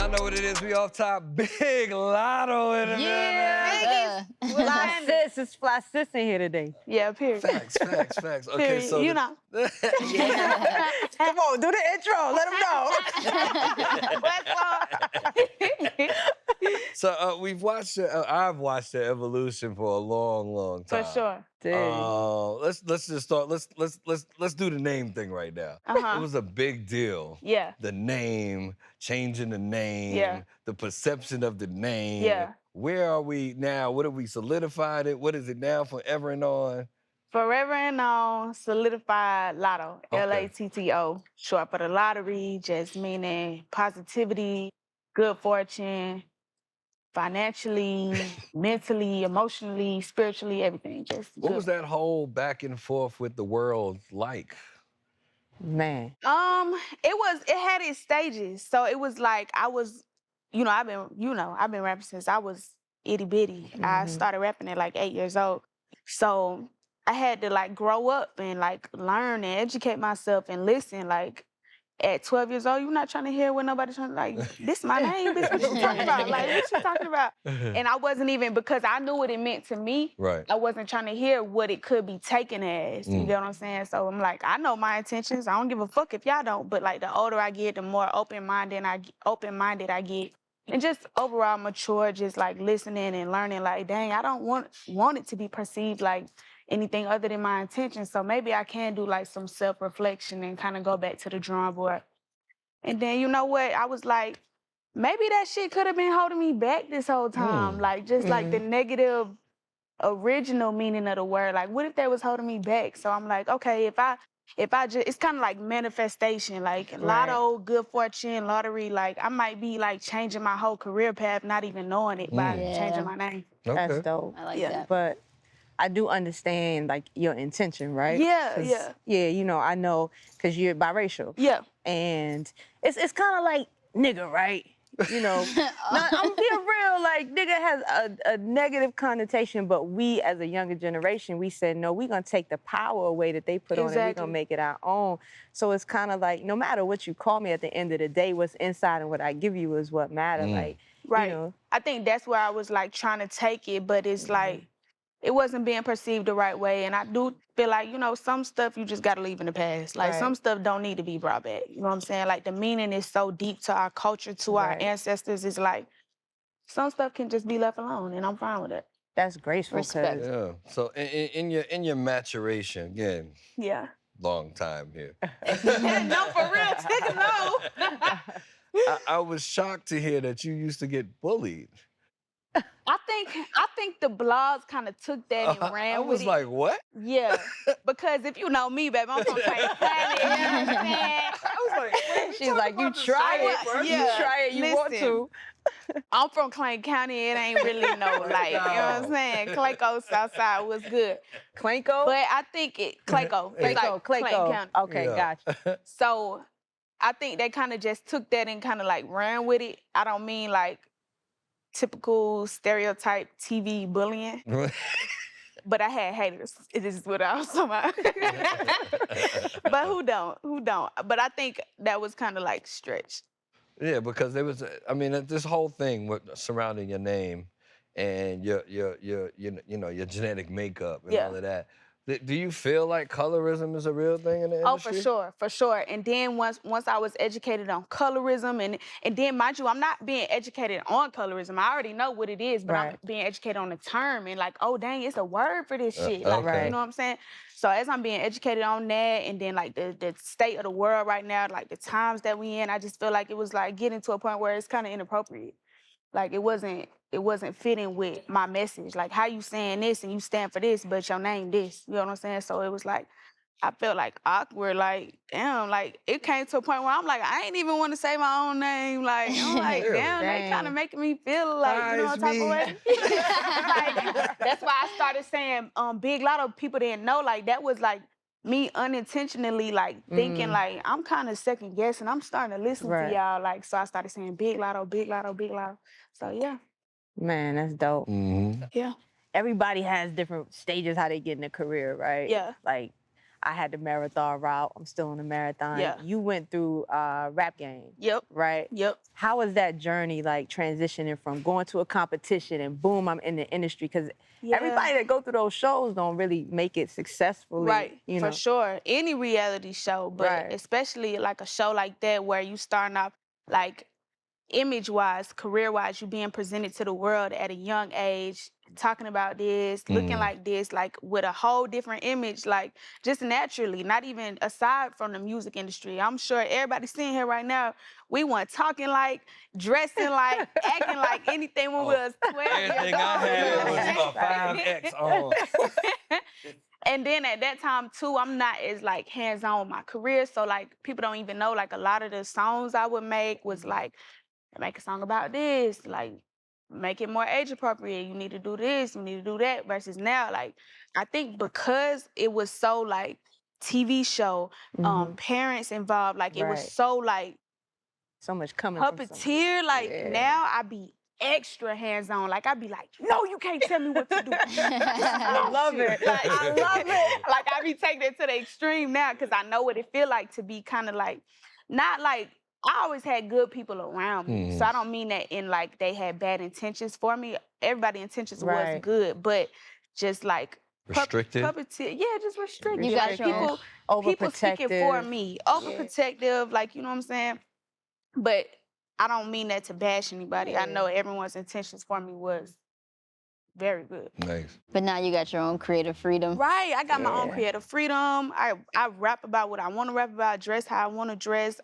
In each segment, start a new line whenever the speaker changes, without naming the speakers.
Y'all know what it is. We off top. Big Latto in the
Yeah. Fly sis, it's fly sis in here today.
Yeah, period.
Facts. Okay,
Period.
so
You know.
Come on, do the intro. Let them know.
So we've watched. I've watched the evolution for a long time.
For sure.
Let's just start. Let's do the name thing right now. It was a big deal.
Yeah.
The name, changing the name,
Yeah.
the perception of the name.
Yeah.
Where are we now? What have we solidified it? What is it now? Forever and on.
Forever and on, solidified Latto.
Okay.
Latto, short for the lottery, just meaning positivity, good fortune, financially, mentally, emotionally, spiritually, everything. Just
What
good.
was that whole back and forth with the world like?
Man.
It had its stages. So it was like I've been rapping since I was itty bitty. I started rapping at like 8 years old. So I had to like grow up and like learn and educate myself and listen. Like at 12 years old, you're not trying to hear what nobody's trying to like, this my name, bitch, what you talking about? Like, what you talking about? And I wasn't even, because I knew what it meant to me,
Right.
I wasn't trying to hear what it could be taken as. You get what I'm saying? So I'm like, I know my intentions. I don't give a fuck if y'all don't. But like the older I get, the more open-minded I get. And just overall mature, just like listening and learning, like, dang, I don't want it to be perceived like anything other than my intention. So maybe I can do like some self-reflection and kind of go back to the drawing board. And then you know what? I was like, maybe that shit could have been holding me back this whole time. Like just like the negative original meaning of the word. Like what if that was holding me back? So I'm like, okay, if I just, it's kind of like manifestation, like lotto, good fortune, lottery, like I might be like changing my whole career path, not even knowing it by changing my name.
Okay.
That's dope.
I like that.
But I do understand like your intention, right?
Yeah,
'Cause,
yeah.
Yeah, you know, I know because you're biracial.
Yeah.
And it's kind of like nigga, right? You know, I'm being real, like nigga has a negative connotation, but we as a younger generation, we said, no, we're gonna take the power away that they put on it, we're gonna make it our own. So it's kind of like, no matter what you call me at the end of the day, what's inside and what I give you is what matters. Like,
right.
You know.
I think that's where I was like trying to take it, but it's like, it wasn't being perceived the right way. And I do feel like, you know, some stuff you just gotta leave in the past. Like some stuff don't need to be brought back. You know what I'm saying? Like the meaning is so deep to our culture, to our ancestors. It's like, some stuff can just be left alone and I'm fine with it.
That's graceful.
Respect.
Yeah. So in your maturation, again,
Yeah.
long time here.
No, for real, take a no.
I was shocked to hear that you used to get bullied.
I think the blogs kind of took that and ran
I
with
was
it.
like, what?
Yeah, because if you know me, baby, I'm from Plain Planet, you know what I'm saying?
I was like,
She's like, you try it.
Yeah.
You try it, you want to.
I'm from Clay County. It ain't really no like, you know what I'm saying? Clayco, Southside was good.
Clanko?
But I think Clayco. It's like Clayton County.
Okay, gotcha.
So I think they kind of just took that and kind of like ran with it. I don't mean like typical stereotype TV bullying. But I had haters. It is what I was talking about. But who don't? But I think that was kind of like stretched.
Yeah, because there was, I mean, this whole thing surrounding your name and your genetic makeup and all of that. Do you feel like colorism is a real thing in the industry?
Oh, for sure. And then once I was educated on colorism, and then mind you, I'm not being educated on colorism. I already know what it is, but I'm being educated on the term and like, oh dang, it's a word for this shit. Like, you know what I'm saying? So as I'm being educated on that, and then like the state of the world right now, like the times that we in, I just feel like it was like getting to a point where it's kind of inappropriate. Like it wasn't fitting with my message. Like how you saying this and you stand for this, but your name this. You know what I'm saying? So it was like, I felt like awkward, like, damn, like it came to a point where I'm like, I ain't even want to say my own name. Like, I'm like, damn, they kind of making me feel like, you know what type of way? Like, that's why I started saying Big Latto. People didn't know, like that was like me unintentionally like thinking like I'm kind of second guessing. I'm starting to listen to y'all, like, so I started saying Big Latto, Big Latto, Big Latto. So yeah.
Man, that's dope.
Yeah.
Everybody has different stages how they get in a career, right?
Yeah.
Like, I had the marathon route. I'm still on the marathon.
Yeah.
You went through rap game.
Yep.
Right?
Yep.
How was that journey like transitioning from going to a competition and boom, I'm in the industry? Because everybody that go through those shows don't really make it successfully.
Right,
You know?
for sure. Any reality show, but especially like a show like that where you starting off like image-wise, career-wise, you being presented to the world at a young age, talking about this, looking like this, like with a whole different image, like just naturally, not even aside from the music industry. I'm sure everybody sitting here right now, we weren't talking like, dressing like, acting like anything when we was 12 years old.
Everything I had was about 5X on.
And then at that time too, I'm not as like hands-on with my career. So like people don't even know like a lot of the songs I would make was like, make a song about this, like make it more age appropriate. You need to do this, you need to do that. Versus now, like I think because it was so like TV show, parents involved, like it was so like
so much coming
puppeteer. Like now I be extra hands-on. Like I be like, no, you can't tell me what to do.
I love it.
Like, I love it. Like I be taking it to the extreme now because I know what it feel like to be kind of like, not like, I always had good people around me. So I don't mean that in like they had bad intentions for me. Everybody's intentions was good, but just like
restricted.
Puppeteer. Yeah, just restricted.
You got
like, people speaking for me. Overprotective, like, you know what I'm saying? But I don't mean that to bash anybody. I know everyone's intentions for me was very good.
Nice.
But now you got your own creative freedom.
Right, I got my own creative freedom. I rap about what I want to rap about, dress how I want to dress.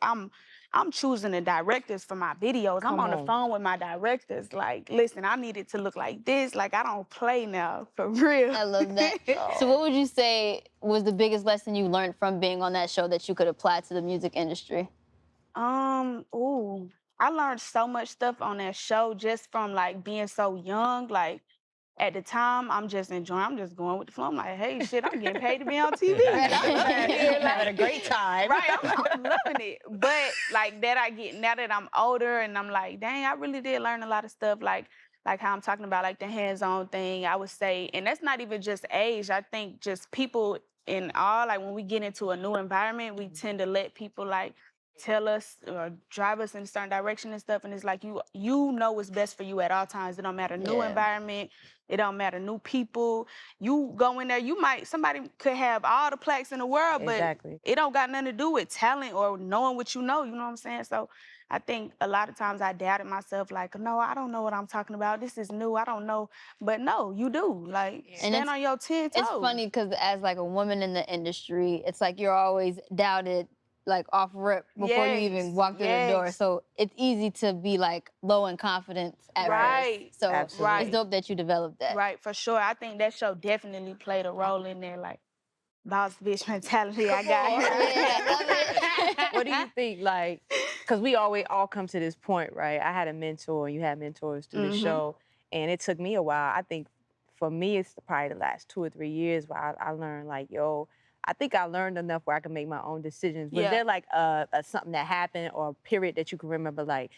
I'm choosing the directors for my videos. I'm on the phone with my directors. Like, listen, I need it to look like this. Like, I don't play now, for real.
I love that. So what would you say was the biggest lesson you learned from being on that show that you could apply to the music industry?
I learned so much stuff on that show just from, like, being so young. Like, at the time, I'm just enjoying. I'm just going with the flow. I'm like, hey, shit, I'm getting paid to be on TV.
Having a great time.
Right, I'm loving it. But like that I get, now that I'm older and I'm like, dang, I really did learn a lot of stuff. Like how I'm talking about like the hands-on thing, I would say. And that's not even just age. I think just people in all, like when we get into a new environment, we tend to let people like tell us or drive us in a certain direction and stuff. And it's like, you know what's best for you at all times. It don't matter new environment. It don't matter new people. You go in there, somebody could have all the plaques in the world, but it don't got nothing to do with talent or knowing what you know what I'm saying? So I think a lot of times I doubted myself, like, no, I don't know what I'm talking about. This is new, I don't know. But no, you do. Like, stand on your 10 toes.
It's funny because as like a woman in the industry, it's like you're always doubted like off rip before you even walk through the door. So it's easy to be like low in confidence at first. So it's dope that you developed that.
Right, for sure. I think that show definitely played a role in there, like boss bitch mentality I got.
What do you think, like, because we always all come to this point, right? I had a mentor and you had mentors through the show, and it took me a while. I think for me, it's probably the last 2 or 3 years where I learned like, I think I learned enough where I can make my own decisions. Was there like something that happened or a period that you can remember like,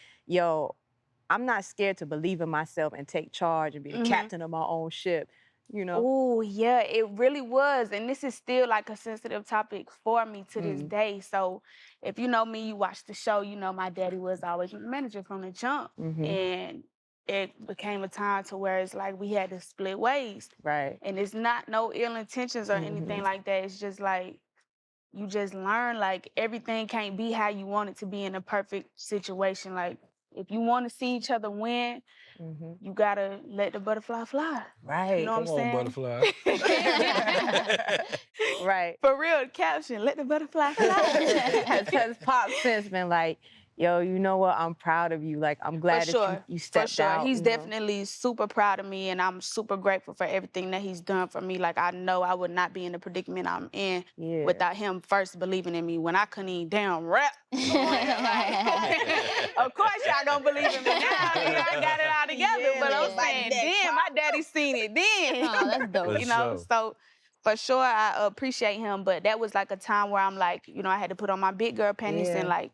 I'm not scared to believe in myself and take charge and be the captain of my own ship, you know?
Oh, yeah, it really was. And this is still like a sensitive topic for me to this day. So if you know me, you watch the show, you know my daddy was always my manager from the jump. And it became a time to where it's like we had to split ways.
Right.
And it's not no ill intentions or anything like that. It's just like, you just learn like everything can't be how you want it to be in a perfect situation. Like if you want to see each other win, you gotta let the butterfly fly.
Right.
You know what I'm saying?
Butterfly.
Right.
For real, caption, let the butterfly fly.
Because Pop since been like, you know what? I'm proud of you. Like, I'm glad that you stepped out.
He's definitely super proud of me, and I'm super grateful for everything that he's done for me. Like, I know I would not be in the predicament I'm in without him first believing in me when I couldn't even damn rap. Of course y'all gonna believe in me now. I got it all together, but I'm saying, damn, my daddy seen it then.
Oh, that's dope.
You know, so for sure I appreciate him, but that was like a time where I'm like, I had to put on my big girl panties and like,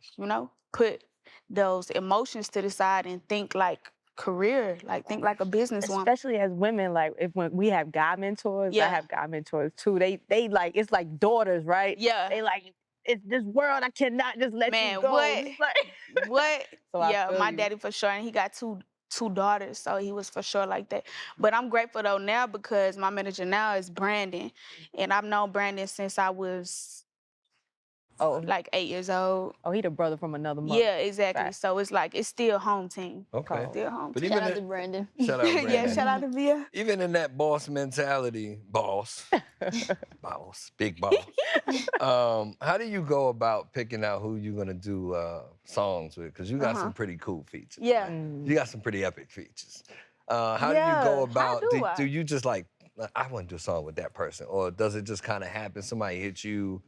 put those emotions to the side and think like career. Like, think like a businesswoman.
Especially as women, like when we have guy mentors, I have guy mentors too. They like, it's like daughters, right?
Yeah.
They like, it's this world, I cannot just let you go.
What?
Like,
what?
So
yeah, my daddy for sure, and he got two daughters, so he was for sure like that. But I'm grateful though now because my manager now is Brandon, and I've known Brandon since I was like 8 years old.
Oh, he the brother from another mother.
Yeah, exactly. Right. So it's like, it's still home team.
Okay.
Still home
but
team.
Shout out to Brandon.
Shout out Brandon.
Yeah, shout out to Via.
Even in that boss mentality, boss, big boss. How do you go about picking out who you're gonna do songs with? Because you got some pretty cool features.
Yeah.
You got some pretty epic features. How do you go about, do you just like, I want to do a song with that person? Or does it just kind of happen? Somebody hits you?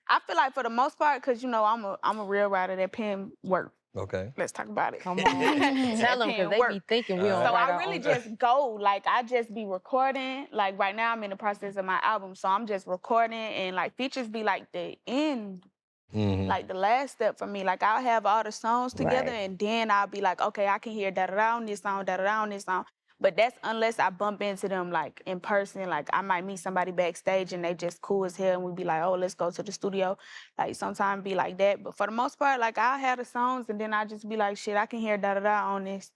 I feel like for the most part, because, you know, I'm a real writer, that pen work.
Okay.
Let's talk about it.
Come on. Tell them, because they be thinking we don't
So
write
I really just go, like, I just be recording. Like, right now I'm in the process of my album, so I'm just recording, and, like, features be, like, the end. Like, the last step for me. Like, I'll have all the songs together, and then I'll be like, okay, I can hear da-da-da on this song, da-da-da on this song. But that's unless I bump into them, like, in person. Like, I might meet somebody backstage, and they just cool as hell, and we be like, oh, let's go to the studio. Like, sometimes be like that. But for the most part, like, I'll have the songs, and then I just be like, shit, I can hear da-da-da on this.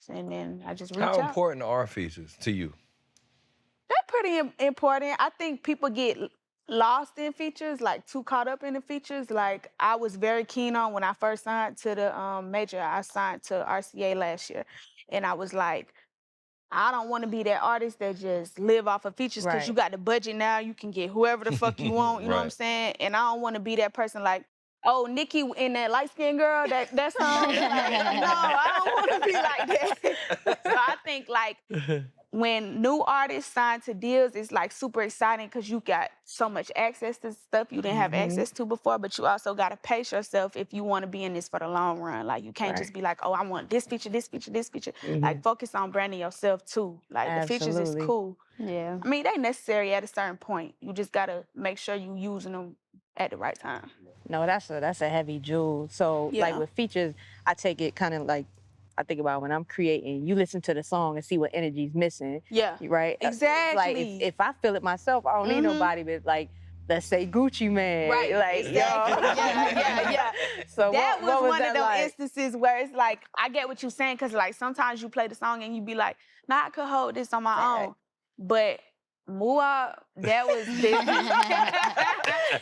And then I just reach out.
How important are features to you?
They're pretty important. I think people get lost in features, like, too caught up in the features. Like, I was very keen on when I first signed to the major. I signed to RCA last year. And I was like, I don't want to be that artist that just live off of features, because you got the budget now. You can get whoever the fuck you want, you know what I'm saying? And I don't want to be that person like, oh, Nicki in that light-skinned girl, that song. Like, no, I don't want to be like that. So I think, like, when new artists sign to deals, it's, like, super exciting because you got so much access to stuff you didn't have access to before, but you also got to pace yourself if you want to be in this for the long run. Like, you can't just be like, oh, I want this feature, this feature, this feature. Like, focus on branding yourself, too. Like, the features is cool.
Yeah.
I mean, they necessary at a certain point. You just got to make sure you using them at the right time.
No, that's a heavy jewel. So, like, with features, I take it kind of like, I think about when I'm creating, you listen to the song and see what energy's missing.
Yeah.
Right?
Exactly.
Like, if I feel it myself, I don't need nobody but, like, let's say Gucci Man.
Right.
Like,
exactly. Yeah.
So
that
what
was one of those
like?
instances where it's like, I get what you're saying, because, like, sometimes you play the song and you be like, nah, I could hold this on my own. But Mua, that was different.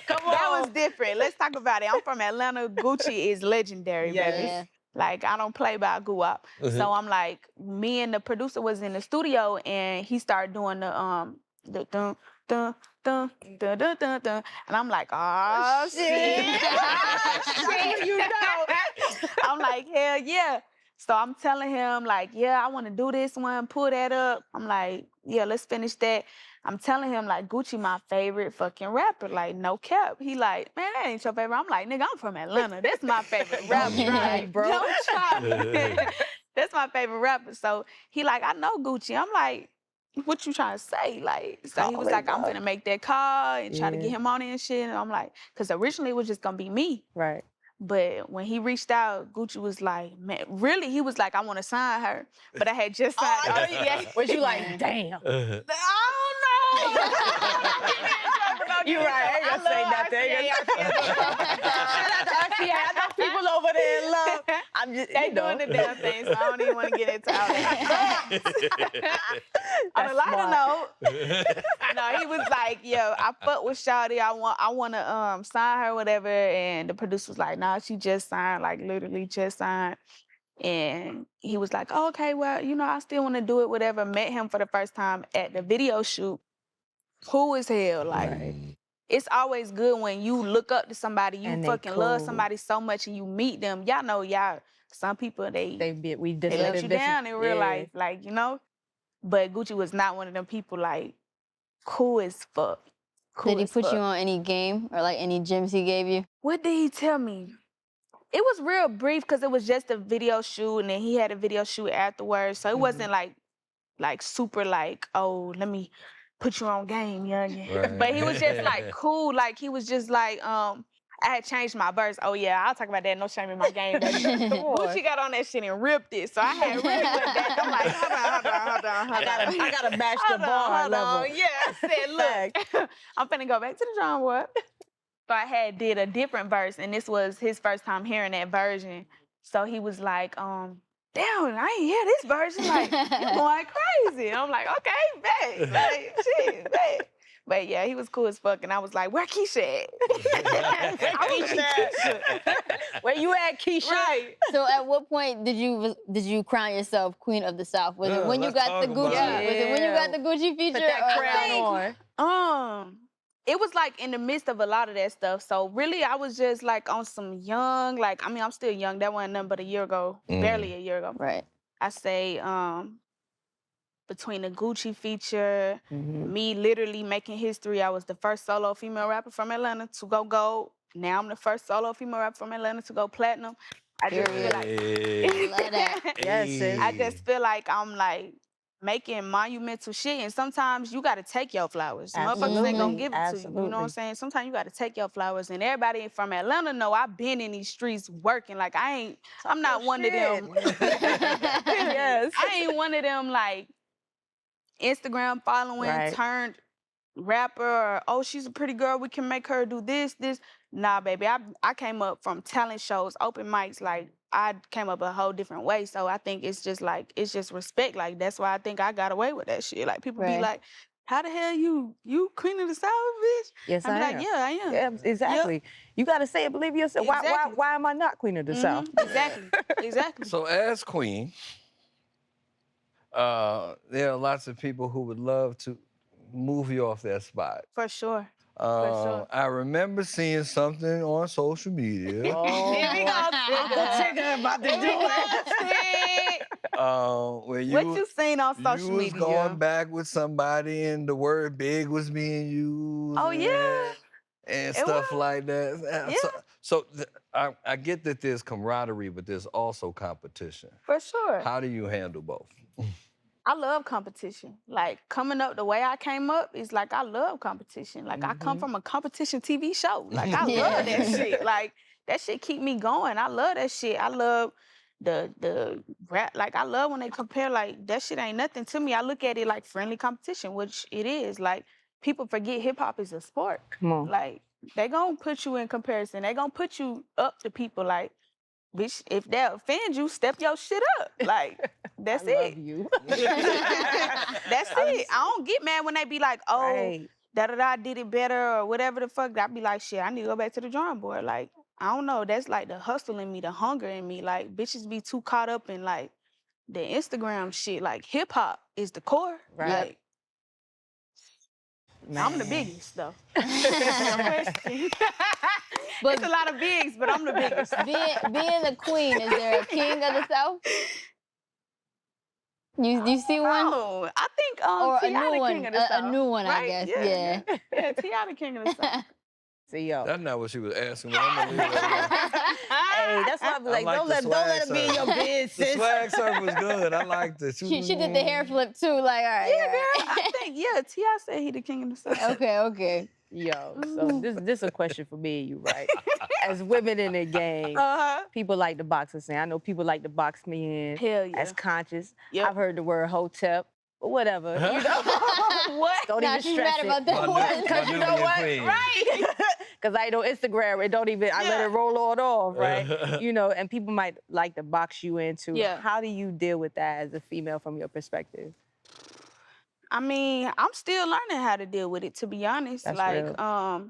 Come on. That was different. Let's talk about it. I'm from Atlanta. Gucci is legendary, baby. Yeah. Like, I don't play by guap. So I'm like, me and the producer was in the studio, and he started doing the dun, dun, dun, dun, dun, dun, dun. And I'm like, oh, shit. Shit, you know. I'm like, hell yeah. So I'm telling him, like, yeah, I want to do this one, pull that up. I'm like, yeah, let's finish that. I'm telling him, like, Gucci my favorite fucking rapper, like, no cap. He like, man, that ain't your favorite. I'm like, nigga, I'm from Atlanta. That's my favorite rapper. Right, bro. Don't try me. That's my favorite rapper. So he like, I know Gucci. I'm like, what you trying to say? Like, so he was like, I'm gonna make that call and try to get him on it and shit. And I'm like, because originally it was just gonna be me.
Right.
But when he reached out, Gucci was like, man, really? He was like, I want to sign her. But I had just signed her.
Was you like, damn?
I don't know.
You're right. I ain't gonna say nothing. Shout out to RCA. I know people over there in love. I'm just,
they doing the damn thing, so I don't even want to get into all that. On a lighter note, no, he was like, yo, I fuck with Shawty. I want to sign her, whatever. And the producer was like, nah, she just signed, like literally just signed. And he was like, oh, okay, well, you know, I still want to do it, whatever. Met him for the first time at the video shoot. Cool as hell, like. Right. It's always good when you look up to somebody, you fucking love somebody so much, and you meet them. Y'all know, some people, they let you down in real life, like, you know? But Gucci was not one of them people, like, cool as fuck. Cool
Did he put you on any game or, like, any gyms he gave you?
What did he tell me? It was real brief, because it was just a video shoot, and then he had a video shoot afterwards. So it wasn't, like, super, like, oh, let me put you on game, youngin'. Right. But he was just like cool. Like, he was just like, I had changed my verse. Oh yeah, I'll talk about that. No shame in my game. Gucci got on that shit and ripped it. So I had really went back. I'm like, hold on.
I gotta match the bar level.
Yeah, I said, look, I'm finna go back to the drawing board. So I did a different verse, and this was his first time hearing that version. So he was like, damn, I ain't hear this version. Like, you going crazy. I'm like, okay, bet. Like, shit, bet. But yeah, he was cool as fuck, and I was like, where Keisha at?
Where you at, Keisha?
Right.
So at what point did you crown yourself Queen of the South? Was it when you got the Gucci?
Yeah.
Was it when you got the Gucci feature?
Put that crown
on. It was like in the midst of a lot of that stuff. So really, I was just like on some young, like, I mean, I'm still young. That wasn't nothing but a year ago, barely a year ago.
Right.
I say between the Gucci feature, me literally making history. I was the first solo female rapper from Atlanta to go gold. Now I'm the first solo female rapper from Atlanta to go platinum. I just feel like,
love that.
Yes, sis.
I just feel like I'm like making monumental shit, and sometimes you gotta take your flowers. Motherfuckers ain't gonna give it to you. You know what I'm saying? Sometimes you gotta take your flowers, and everybody from Atlanta know I've been in these streets working. Like I'm not one of them.
Yes.
I ain't one of them like Instagram following turned rapper, or oh, she's a pretty girl, we can make her do this. Nah, baby, I came up from talent shows, open mics, like I came up a whole different way. So I think it's just like, it's just respect. Like that's why I think I got away with that shit. Like people be like, how the hell you Queen of the South, bitch?
Yes,
I am. Like, yeah, I am.
Yeah, exactly. Yep. You gotta say it, believe yourself.
Exactly.
Why am I not Queen of the South?
Exactly.
So as Queen, there are lots of people who would love to move you off that spot.
For sure.
I remember seeing something on social media.
Oh,
here we go.
Uncle Tigger about to do it.
Where
what you seen on social media?
You was going back with somebody and the word big was being used.
Oh, yeah.
And stuff like that. Yeah. So I get that there's camaraderie, but there's also competition.
For sure.
How do you handle both?
I love competition. Like, coming up the way I came up is like, I love competition. Like, I come from a competition TV show. Like, I love that shit. Like, that shit keep me going. I love that shit. I love the rap. Like, I love when they compare, like, that shit ain't nothing to me. I look at it like friendly competition, which it is. Like, people forget hip-hop is a sport.
Come on.
Like, they gonna put you in comparison. They gonna put you up to people like, bitch, if that offend you, step your shit up. Like, that's it.
I love you.
That's it. I don't get mad when they be like, oh, da-da-da, did it better or whatever the fuck. I be like, shit, I need to go back to the drawing board. Like, I don't know. That's like the hustle in me, the hunger in me. Like, bitches be too caught up in, like, the Instagram shit. Like, hip-hop is the core.
Right.
Like, I'm the biggest, though. But it's a lot of bigs, but I'm the biggest.
Being the queen, is there a king of the South? You see one?
Oh, I think
or a
T.I.
new
the
one.
king of the South.
A new one,
right?
I guess.
Yeah, T.I. the king of the South.
See, yo.
That's not what she was asking. But I'm gonna leave it
Hey, that's why I be like, don't let it be in your business.
The swag surf was good. I liked it.
She did the hair flip too. Like, all right.
Yeah, girl. I think T.I. said he the king of the South.
Okay.
Yo, so this a question for me and you, right? As women in the game, people like to box us in. I know people like to box me in.
Hell yeah.
As conscious.
Yep.
I've heard the word hotep, but whatever. You know?
What?
Don't even
she's
stress
mad
it.
about that one.
Because you know what?
Queen.
Right. Because I know Instagram, it don't even, I let it roll on off, right? You know, and people might like to box you into.
Yeah.
How do you deal with that as a female from your perspective?
I mean, I'm still learning how to deal with it, to be honest.
That's
like,
real.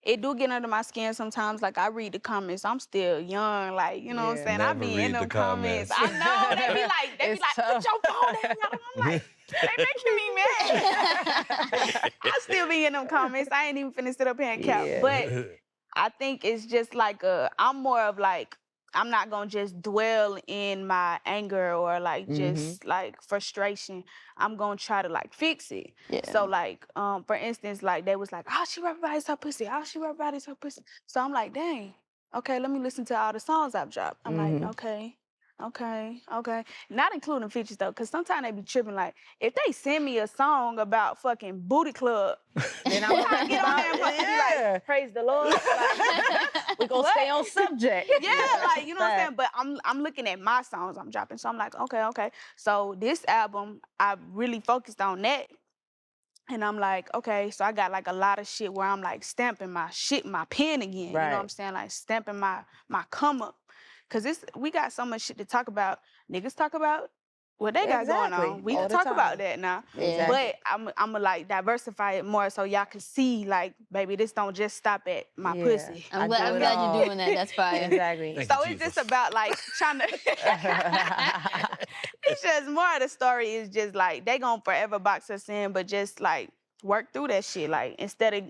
It do get under my skin sometimes. Like, I read the comments. I'm still young. Like, you know what I'm saying? I
Never
be
read
in them
the
comments.
comments.
I know. They be like, put your phone down. I'm like, they making me mad. I still be in them comments. I ain't even finna sit up here and count.
Yeah.
But I think it's just like I'm more of like, I'm not gonna just dwell in my anger or like just like frustration. I'm gonna try to like fix it.
Yeah.
So like, for instance, like they was like, oh, she rap about her pussy. Oh, she rap about her pussy. So I'm like, dang, okay, let me listen to all the songs I've dropped. I'm like, okay. Not including features though, because sometimes they be tripping. Like, if they send me a song about fucking Booty Club, then I'm trying to get on there and be like, praise the Lord. Like,
gonna stay on subject.
Yeah, like, you know what I'm saying? But I'm looking at my songs I'm dropping. So I'm like, okay. So this album, I really focused on that. And I'm like, okay, so I got like a lot of shit where I'm like stamping my shit, my pen again.
Right.
You know what I'm saying? Like stamping my come up. Cause we got so much shit to talk about. Niggas talk about what they got going on. We can talk about that now.
Exactly.
But I'm like diversify it more so y'all can see like, baby, this don't just stop at my pussy.
I'm glad you're doing that. That's fine.
Exactly.
So it's just about like trying to. It's just more of the story is just like they gonna forever box us in, but just like work through that shit. Like instead of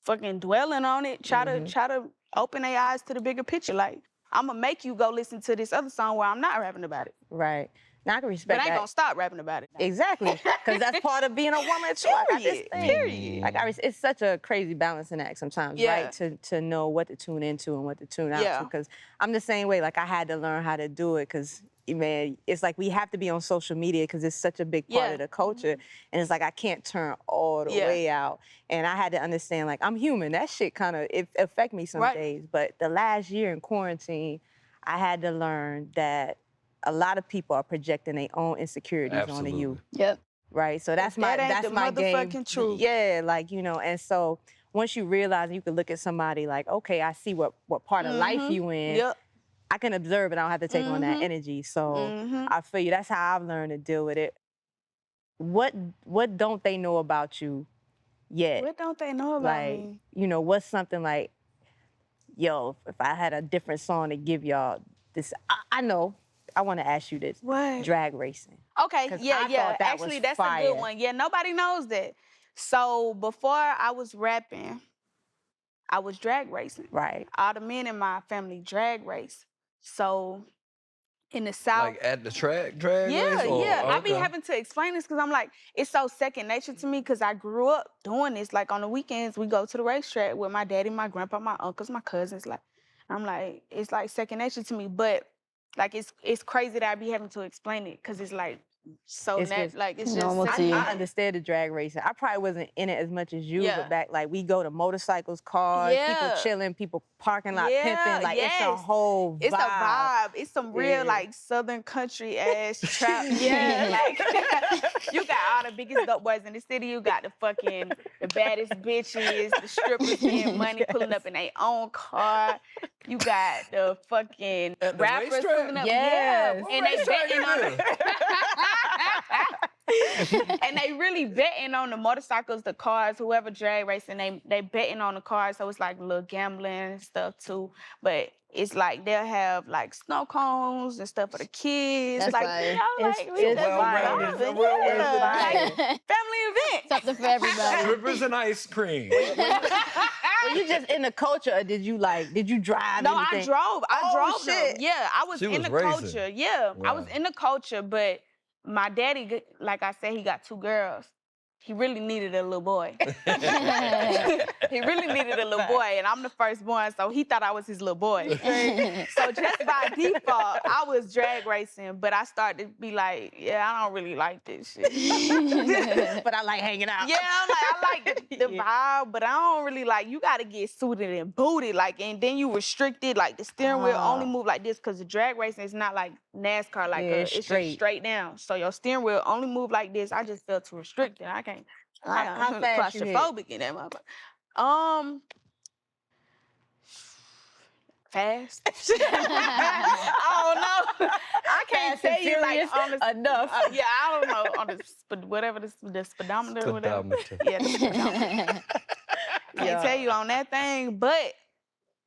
fucking dwelling on it, try to open their eyes to the bigger picture. Like I'm gonna make you go listen to this other song where I'm not rapping about it.
Right. Now I can respect that.
But I ain't gonna stop rapping about it.
Exactly. Because that's part of being a woman too. I got this thing.
Period.
Like it's such a crazy balancing act sometimes, right? To know what to tune into and what to tune out to. Because I'm the same way. Like I had to learn how to do it because, man, it's like we have to be on social media because it's such a big part of the culture. And it's like I can't turn all the way out. And I had to understand, like, I'm human. That shit kind of, it affect me some days. But the last year in quarantine, I had to learn that a lot of people are projecting their own insecurities onto you.
Yep.
Right? So that's my game.
Motherfucking truth.
Yeah, like, you know, and so once you realize you can look at somebody like, okay, I see what part of life you in.
Yep.
I can observe and I don't have to take on that energy. So I feel you. That's how I've learned to deal with it. What don't they know about you yet?
What don't they know about me?
You know, what's something like, yo, if I had a different song to give y'all this, I know. I want to ask you this.
What?
Drag racing.
Okay, yeah. Actually, that's a good one. Yeah, nobody knows that. So before I was rapping, I was drag racing.
Right.
All the men in my family drag race. So in the South.
Like at the track drag race?
Yeah.
Okay.
I be having to explain this because I'm like, it's so second nature to me because I grew up doing this. Like on the weekends, we go to the racetrack with my daddy, my grandpa, my uncles, my cousins. Like, I'm like, it's like second nature to me. But like it's crazy that I be having to explain it because it's like so it's just
normal to you.
I understand the drag racing. I probably wasn't in it as much as you, but back like we go to motorcycles, cars, people chilling, people parking lot pimping. Like it's a whole vibe.
It's a vibe. It's some real like Southern country ass trap. Like you got all the biggest dope boys in the city. You got the baddest bitches, the strippers getting money, pulling up in their own car. You got the fucking rappers pulling up.
Yes.
And they betting on it. And they really betting on the motorcycles, the cars, whoever drag racing, they betting on the cars. So it's like a little gambling and stuff too. But it's like they'll have like snow cones and stuff for the kids.
That's
like,
fine.
you know, like
It's
family event.
Something for everybody.
Strippers and ice cream.
Were you just in the culture or did you drive
No,
anything?
I drove
shit.
them. Yeah, I was in the culture. Yeah, I was in the culture, but my daddy, like I said, he got 2 girls. He really needed a little boy. He really needed a little boy, and I'm the firstborn, so he thought I was his little boy. So just by default, I was drag racing, but I started to be like, yeah, I don't really like this shit.
But I like hanging out.
Yeah, I'm like, I like the vibe, but I don't really like, you gotta get suited and booted, like, and then you restricted, like the steering wheel only move like this, because the drag racing is not like NASCAR, like it's just straight down. So your steering wheel only move like this. I just felt too restricted. I can't.
How fast you hit?
Claustrophobic in that motherfucker. Fast. I don't know. I can't tell you like on the
enough.
Yeah, I don't know on the whatever the speedometer or whatever. Yeah, the speedometer. Can't tell you on that thing, but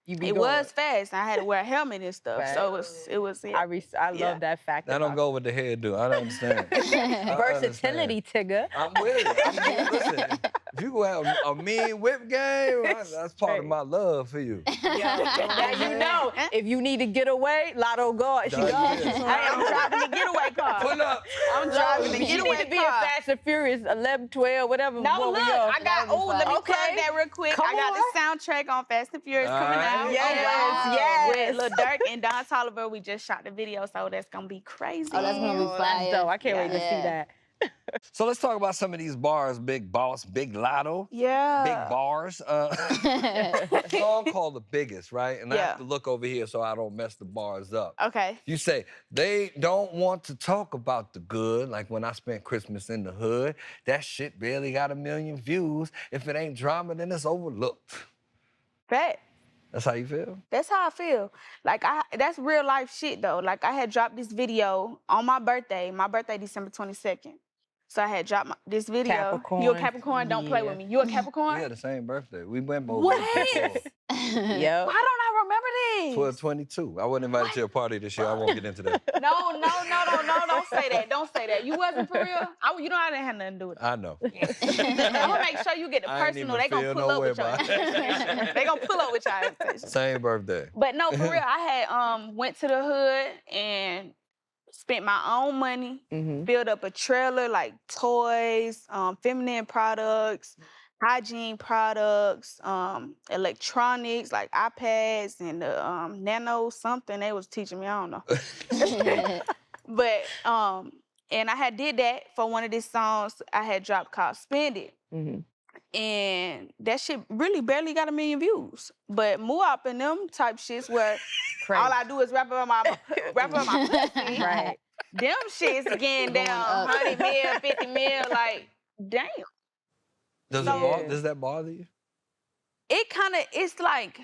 it was fast. I had to wear a helmet and stuff, so it was. Yeah.
I love that fact.
I don't go with the hairdo. I don't understand.
Versatility, Tigger.
I'm with it. Listen, if you go have a mean whip game, that's part of my love for you.
Now you know, if you need to get away, Latto go. She goes.
I'm driving the getaway car.
Pull up.
I'm driving the getaway car.
You need to be in Fast and Furious 11, 12, whatever.
No, look, I got. Let me plug that real quick.
Come
I got the soundtrack on Fast and Furious coming out.
Yes.
With Lil Durk and Don Toliver, we just shot the video, so that's gonna be crazy.
Oh, that's gonna be fire.
So I can't wait to see that.
So let's talk about some of these bars, Big Boss, Big Latto.
Yeah.
Big bars. Song called The Biggest, right? And I have to look over here so I don't mess the bars up.
Okay.
You say, they don't want to talk about the good, like when I spent Christmas in the hood. That shit barely got 1 million views. If it ain't drama, then it's overlooked.
Fact.
That's how you feel?
That's how I feel. Like, that's real life shit, though. Like, I had dropped this video on my birthday. My birthday, December 22nd. So I had dropped this video.
Capricorn.
You a Capricorn? Don't play with me. You a Capricorn?
We had the same birthday. We went both.
What?
Yep.
Why don't I remember this?
12/22. I wasn't invited to a party this year. I won't get into that.
No, don't say that. Don't say that. You wasn't for real? You know I didn't have nothing to do with it.
I know.
I'm gonna make sure you get the
I ain't
personal.
even
They gonna
feel
pull
no
up
way
with your
about it.
They gonna pull up with your invitation.
Same birthday.
But no, for real, I had went to the hood and spent my own money, filled up a trailer, like toys, feminine products, hygiene products, electronics, like iPads and the nano something they was teaching me, I don't know. But, and I had did that for one of these songs I had dropped called Spend It. And that shit really barely got 1 million views. But Muop and them type shits where all I do is rap about my pussy.
Right.
Them shits getting down 100 mil, 50 mil, like, damn.
Does that bother you?
It kind of, it's like,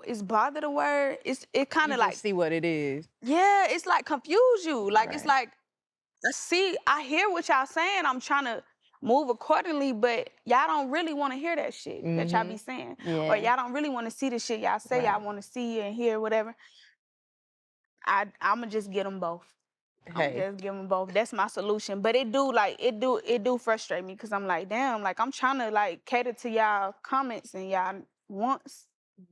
is bother the word? It kind of like,
see what it is.
yeah, it's like confuse you. Like, it's like, see, I hear what y'all saying. I'm trying to move accordingly, but y'all don't really want to hear that shit that y'all be saying. Or y'all don't really want to see the shit y'all say y'all want to see and hear, whatever. I'ma just get them both. I'ma just give them both. That's my solution. But it do frustrate me because I'm like, damn, like I'm trying to like cater to y'all comments and y'all wants,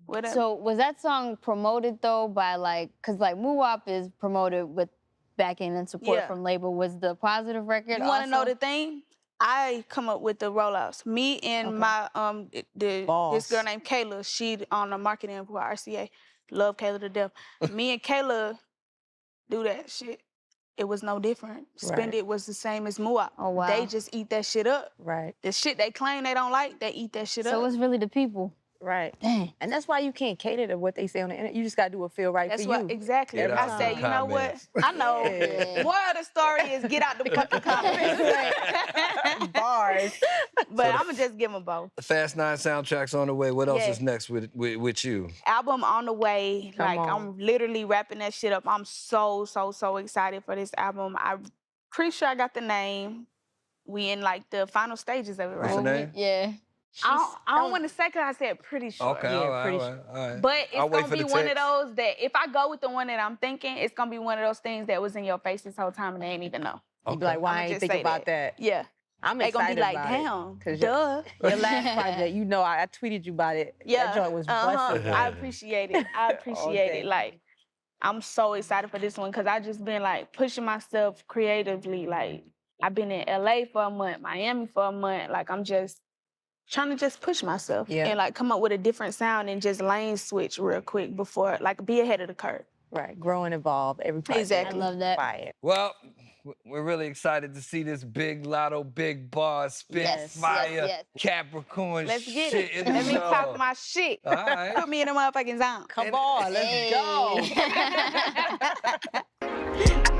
whatever.
So was that song promoted though by like, cause like Muop is promoted with backing and support from label. Was the Positive record
You want to know the thing? I come up with the rollouts. Me and my this girl named Kayla, she on the marketing for RCA. Love Kayla to death. Me and Kayla do that shit. It was no different. Spend It was the same as Muop.
Oh wow.
They just eat that shit up.
Right.
The shit they claim they don't like, they eat that shit up.
So it's really the people.
Right.
Dang.
And that's why you can't cater to what they say on the internet. You just gotta do what feel right for you.
Exactly.
Get out
I say,
the
you know what?
comments.
I know. Moral of the story is get out the fucking comments.
Bars.
But I'm gonna just give them both.
The Fast 9 soundtrack's on the way. What else is next with you?
Album on the way. I'm literally wrapping that shit up. I'm so excited for this album. I'm pretty sure I got the name. We in like the final stages of it, right?
What's the name?
Yeah.
I don't want to say because I said pretty sure.
Okay, all right.
But it's
I'll wait
gonna
for
be
the
one of
text.
those that if I go with the one that I'm thinking, it's gonna be one of those things that was in your face this whole time and they ain't even know.
You be like, why I
I'ma
ain't
just
think
say
about that?
Yeah.
I'm
They
excited
gonna be like,
about
damn,
it. 'Cause
duh.
Your last project, you know, I tweeted you about it.
Yeah.
That joint was busted.
I appreciate it. I appreciate it. Like, I'm so excited for this one because I just been like pushing myself creatively. Like, I've been in LA for a month, Miami for a month. Like, I'm just trying to just push myself and like come up with a different sound and just lane switch real quick before, like, be ahead of the curve.
Right, grow and evolve every project.
Exactly.
I love that.
Fire.
Well, we're really excited to see this Big Latto, Big Bar, spit fire, Capricorn
Let's get
shit
it.
in
Let
the
me
show.
talk my shit.
All right.
Put me in a motherfucking zone.
Come on, let's go.